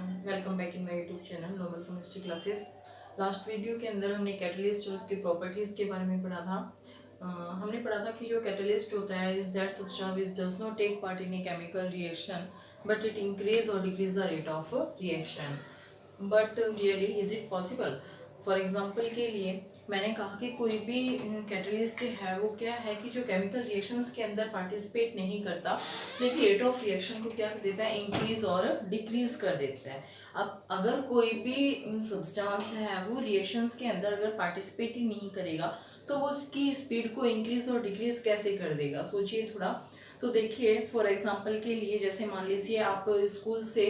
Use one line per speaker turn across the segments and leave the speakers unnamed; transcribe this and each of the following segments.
Welcome back in my YouTube channel normal chemistry classes. Last video के अंदर हमने catalyst और उसकी प्रॉपर्टीज़ के बारे में पढ़ा था। हमने पढ़ा था कि जो कैटलिस्ट होता है is that substance which does not take part in a chemical reaction but it increase और decrease the rate of reaction. But really is it possible? For example के लिए मैंने कहा कि कोई भी कैटलिस्ट है वो क्या है कि जो केमिकल रिएक्शंस के अंदर पार्टिसिपेट नहीं करता लेकिन रेट ऑफ रिएक्शन को क्या कर देता है, इंक्रीज और डिक्रीज कर देता है। अब अगर कोई भी सब्सटेंस है वो रिएक्शंस के अंदर अगर पार्टिसिपेट ही नहीं करेगा तो वो उसकी स्पीड को इंक्रीज और डिक्रीज कैसे कर देगा? सोचिए थोड़ा। तो देखिए फॉर एग्जांपल के लिए जैसे मान लीजिए आप स्कूल से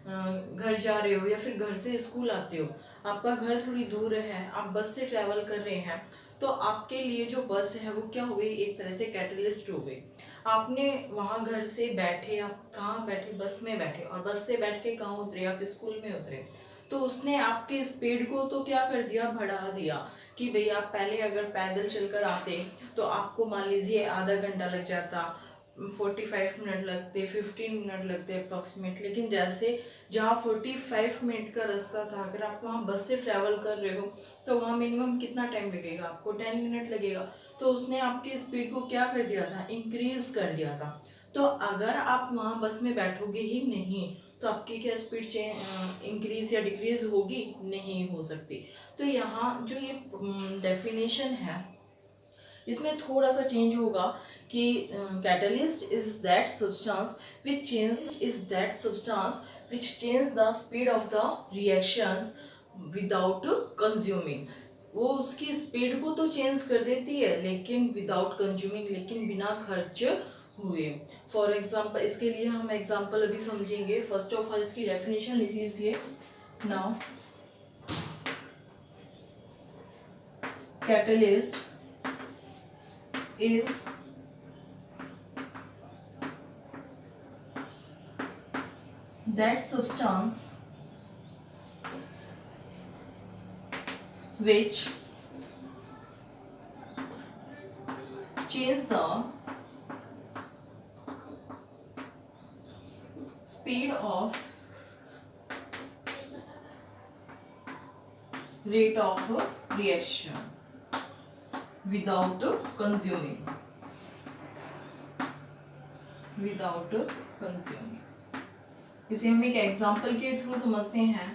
घर जा रहे हो या फिर घर से स्कूल आते हो, आपका घर थोड़ी दूर है, आप बस से ट्रैवल कर रहे हैं, तो आपके लिए जो बस है वो क्या हो गई, एक तरह से कैटलिस्ट हो गई। आपने वहाँ घर से बैठे, आप कहाँ बैठे, बस में बैठे, और बस से बैठ के कहाँ उतरे, आप स्कूल में उतरे, तो उसने आपके स्पीड को तो क्या कर दिया, बढ़ा दिया। कि भाई आप पहले अगर पैदल चलकर आते तो आपको मान लीजिए आधा घंटा लग जाता, 45 मिनट लगते, 15 मिनट लगते अप्रॉक्सीमेट। लेकिन जैसे जहाँ 45 मिनट का रास्ता था, अगर आप वहाँ बस से ट्रैवल कर रहे हो तो वहाँ मिनिमम कितना टाइम लगेगा, आपको 10 मिनट लगेगा। तो उसने आपकी स्पीड को क्या कर दिया था, इंक्रीज कर दिया था। तो अगर आप वहाँ बस में बैठोगे ही नहीं तो आपकी क्या स्पीड इंक्रीज या डिक्रीज होगी? नहीं हो सकती। तो यहाँ जो ये डेफिनेशन है इसमें थोड़ा सा चेंज होगा कि catalyst is that substance which change the speed of the reactions without consuming. वो उसकी स्पीड को तो चेंज कर देती है लेकिन विदाउट कंज्यूमिंग, लेकिन बिना खर्च हुए। फॉर एग्जाम्पल इसके लिए हम एग्जाम्पल अभी समझेंगे। फर्स्ट ऑफ ऑल इसकी डेफिनेशन लिख लीजिए। Now catalyst is that substance which change the speed of rate of reaction without consuming. इसे हम एक एग्जाम्पल के थ्रू समझते हैं।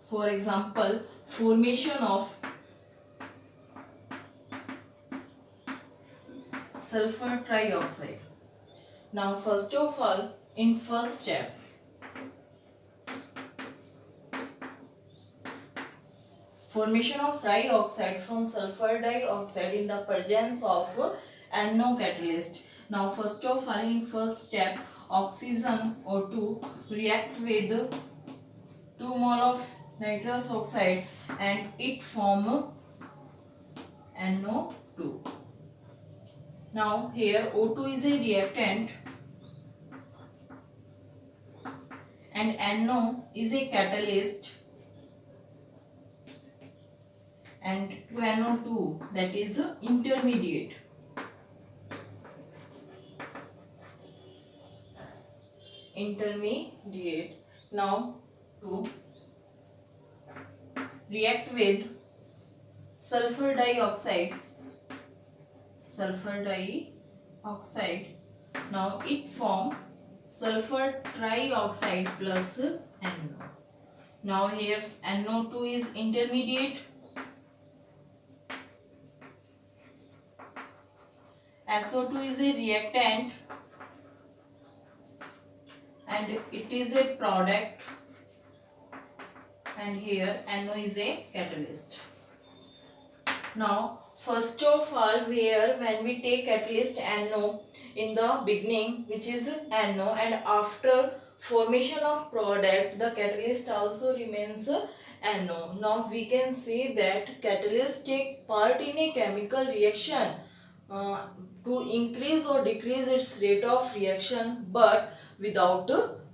For example formation of sulphur trioxide. Now first of all in first step formation of trioxide from sulfur dioxide in the presence of NO catalyst. Now first of all in first step oxygen O2 react with 2 mole of nitrous oxide and it form NO2. Now here O2 is a reactant and NO is a catalyst and 2NO2 that is intermediate. Now to react with sulfur dioxide. Now it form sulfur trioxide plus NO. Now here NO2 is intermediate, SO2 is a reactant and it is a product, and here NO is a catalyst. Now first of all when we take catalyst NO in the beginning which is NO, and after formation of product the catalyst also remains NO. Now we can say that catalyst take part in a chemical reaction to increase or decrease its rate of reaction but without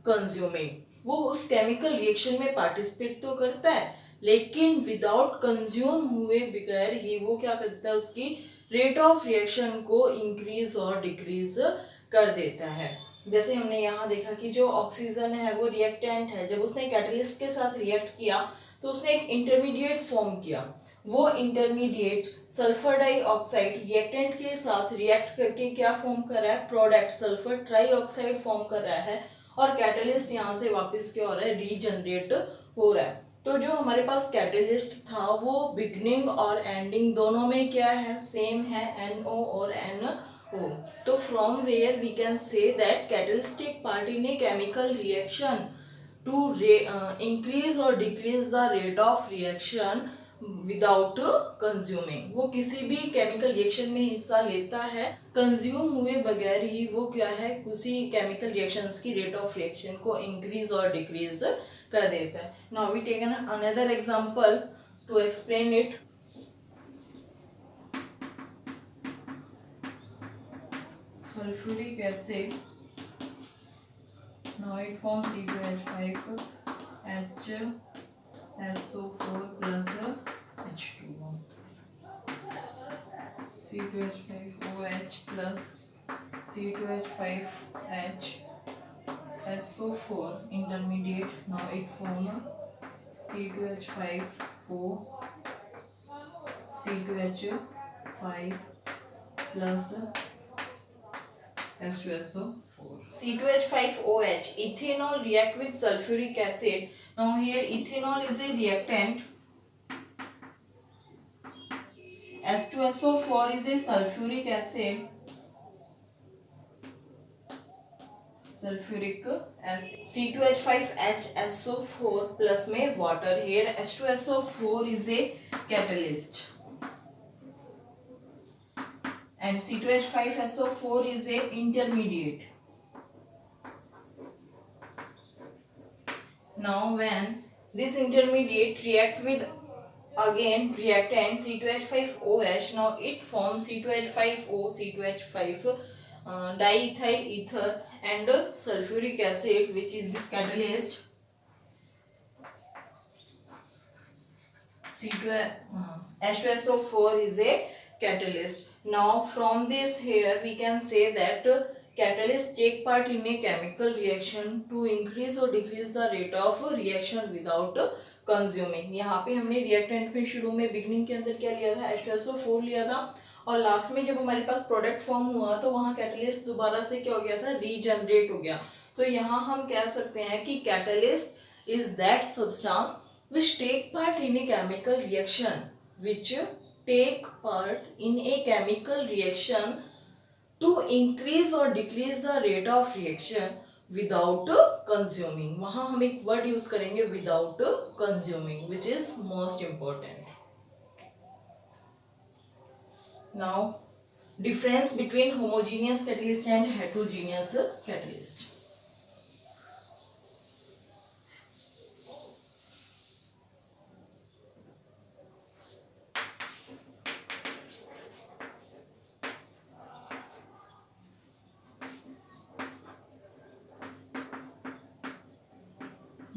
consuming. वो उस chemical reaction में participate तो करता है लेकिन without consume हुए बगैर ही वो क्या करता है, उसकी रेट ऑफ रिएक्शन को इंक्रीज और डिक्रीज कर देता है। जैसे हमने यहाँ देखा कि जो ऑक्सीजन है वो रिएक्टेंट है, जब उसने कैटलिस्ट के साथ रिएक्ट किया तो उसने एक इंटरमीडिएट फॉर्म किया। वो इंटरमीडिएट सल्फर डाइऑक्साइड रिएक्टेंट के साथ रिएक्ट करके क्या फॉर्म कर रहा है, प्रोडक्ट सल्फर ट्राइऑक्साइड फॉर्म कर रहा है, और कैटलिस्ट यहाँ से वापस क्या हो रहा है, रीजनरेट हो रहा है। तो जो हमारे पास कैटलिस्ट था वो बिगनिंग और एंडिंग दोनों में क्या है, सेम है, NO और NO। तो from where we can say that catalyst take part in a chemical reaction to increase और decrease the rate of reaction without consuming. वो किसी भी केमिकल रिएक्शन में हिस्सा लेता है कंज्यूम हुए बगैर ही, वो क्या है, किसी केमिकल रिएक्शंस की रेट ऑफ रिएक्शन को इंक्रीज और डिक्रीज कर देता है। Now we take another example to explain it. Sulphuric acid, now it forms C2H5 HSO4 plus H2O, C2H5OH plus C2H5H SO4 intermediate. Now it form C2H5O C2H5 plus H2SO4. C2H5OH ethanol react with sulfuric acid. Now here ethanol is a reactant, H2SO4 is a sulfuric acid, C2H5HSO4 plus में water. Here H2SO4 is a catalyst and C2H5SO4 is a intermediate. Now when this intermediate react with again reactant C2H5OH, now it forms C2H5O C2H5 diethyl ether and sulfuric acid, which is catalyst. H2SO4 is a catalyst. Now from this here we can say that catalyst take part in a chemical reaction to increase or decrease the rate of reaction without consuming. यहाँ पे हमने reactant में शुरू में beginning के अंदर क्या लिया था, H2SO4 लिया था, और लास्ट में जब हमारे पास प्रोडक्ट फॉर्म हुआ तो वहाँ कैटलिस्ट दोबारा से क्या हो गया था, रीजनरेट हो गया। तो यहाँ हम कह सकते हैं कि catalyst is that substance which take part in a chemical reaction, which take part in a chemical reaction to increase or decrease the rate of reaction without consuming. वहाँ हम एक word use करेंगे without consuming, which is most important. Now difference between homogeneous catalyst and heterogeneous catalyst.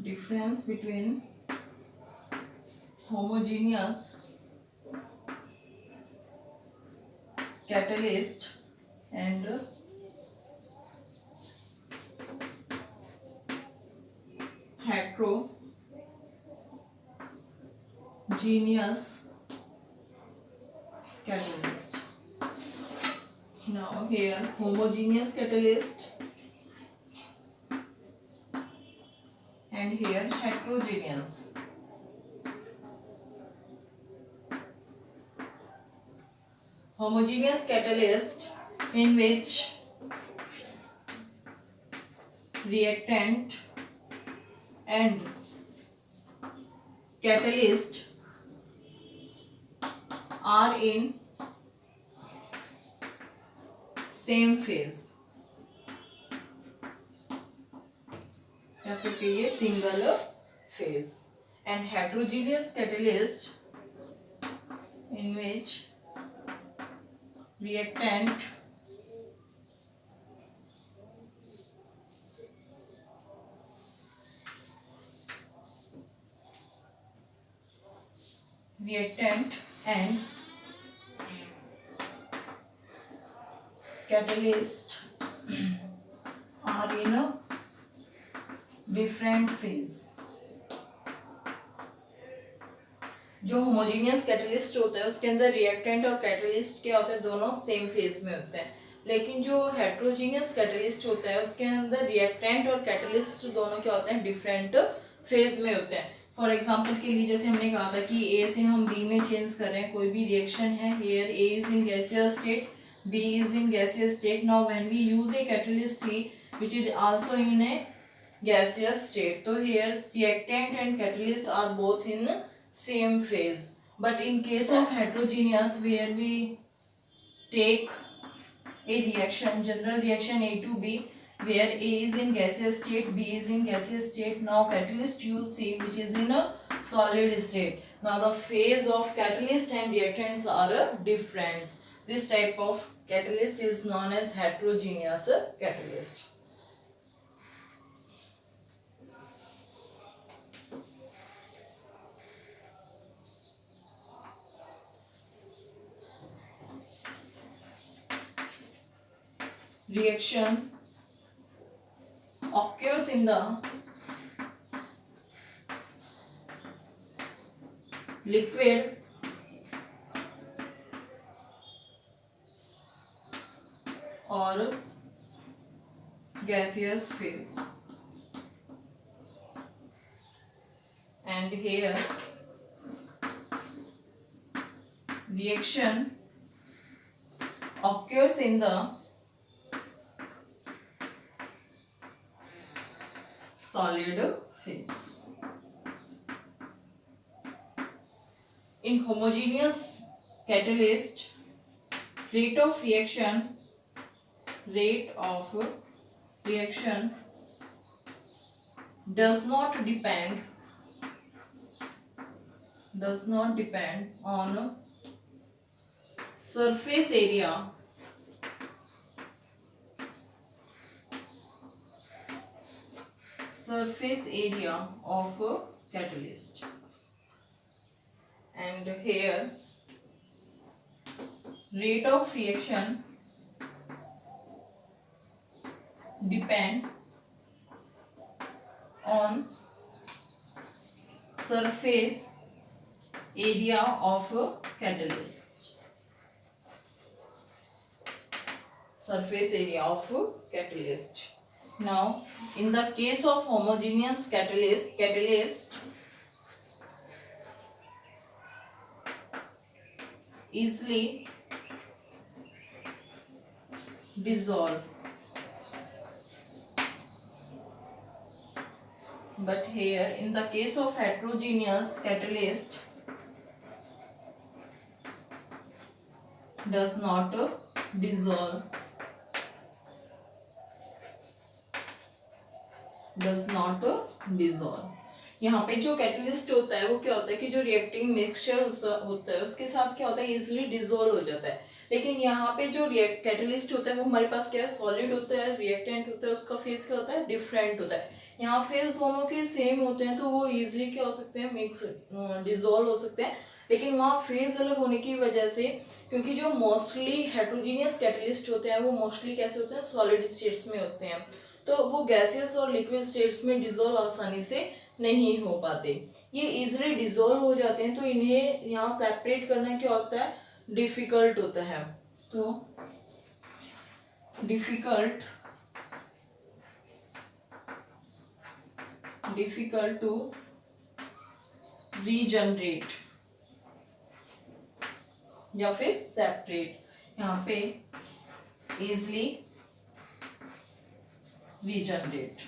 Difference between homogeneous catalyst and heterogeneous catalyst. Now here homogeneous catalyst and here heterogeneous. Homogeneous catalyst in which reactant and catalyst are in same phase, या फिर कहिए single phase. And heterogeneous catalyst in which reactant and catalyst are in a different phase. जो homogeneous catalyst होता है उसके अंदर reactant और catalyst क्या होता है, दोनों सेम फेज में होते हैं। लेकिन जो हेट्रोजीनियस कैटलिस्ट होता है उसके अंदर रिएक्टेंट और कैटलिस्ट दोनों क्या होते हैं, डिफरेंट फेज में होते हैं। फॉर एग्जांपल के लिए जैसे हमने कहा था कि ए से हम बी में चेंज कर रहे हैं, कोई भी रिएक्शन है, here A is in gaseous state, B is in gaseous state. Now when we use a catalyst C which is also in a gaseous state, so here reactant and catalyst are both in same phase. But in case of heterogeneous, where we take a reaction, general reaction A to B, where A is in gaseous state, B is in gaseous state. Now catalyst use C which is in a solid state. Now the phase of catalyst and reactants are different. This type of catalyst is known as heterogeneous catalyst. Reaction occurs in the liquid or gaseous phase, and here reaction occurs in the solid phase. In homogeneous catalyst, rate of reaction does not depend on surface area of a catalyst, and here rate of reaction depend on surface area of a catalyst. Now in the case of homogeneous catalyst easily dissolve, but here in the case of heterogeneous catalyst does not dissolve. यहाँ पे जो catalyst होता है वो क्या होता है कि जो रिएक्टिंग मिक्सचर होता है उसके साथ क्या होता है, इजिली डिसॉल्व हो जाता है। लेकिन यहाँ पे जो कैटलिस्ट होता है वो हमारे पास क्या है, सॉलिड होता है, रिएक्टेंट होता है, उसका फेज क्या होता है, डिफरेंट होता है। यहाँ फेज दोनों के सेम होते हैं तो वो इजिली क्या हो सकते हैं, डिसॉल्व हो सकते हैं। लेकिन वहाँ फेज अलग होने की वजह से, क्योंकि जो मोस्टली हेट्रोजीनियस कैटलिस्ट होते हैं वो मोस्टली कैसे होते हैं, सॉलिड स्टेट्स में होते हैं, तो वो गैसियस और लिक्विड स्टेट्स में डिसॉल्व आसानी से नहीं हो पाते, ये इजीली डिसॉल्व हो जाते हैं। तो इन्हें यहाँ सेपरेट करना क्या होता है, डिफिकल्ट होता है। तो डिफिकल्ट टू रीजनरेट या फिर सेपरेट, यहाँ पे इजली रीजनरेट,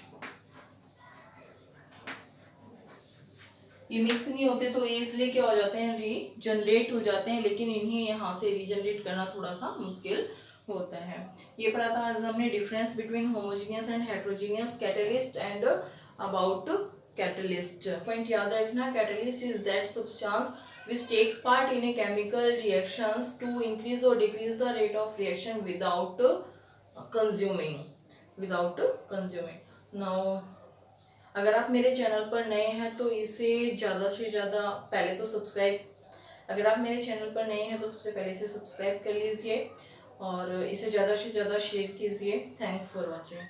ये मिक्स नहीं होते तो इजिली क्या हो जाते हैं, रीजनरेट हो जाते हैं। लेकिन इन्हें यहाँ से रीजनरेट करना थोड़ा सा मुश्किल होता है। ये पढ़ा था आज हमने difference between homogeneous and heterogeneous catalyst and about catalyst. Point याद रखना, catalyst is that substance which take part in a chemical reactions to increase or decrease the rate of reaction without consuming. Now अगर आप मेरे channel पर नए हैं तो इसे ज़्यादा से ज़्यादा पहले तो सब्सक्राइब, अगर आप मेरे चैनल पर नए हैं तो सबसे पहले इसे सब्सक्राइब कर लीजिए और इसे ज़्यादा से ज़्यादा शेयर कीजिए। Thanks for watching.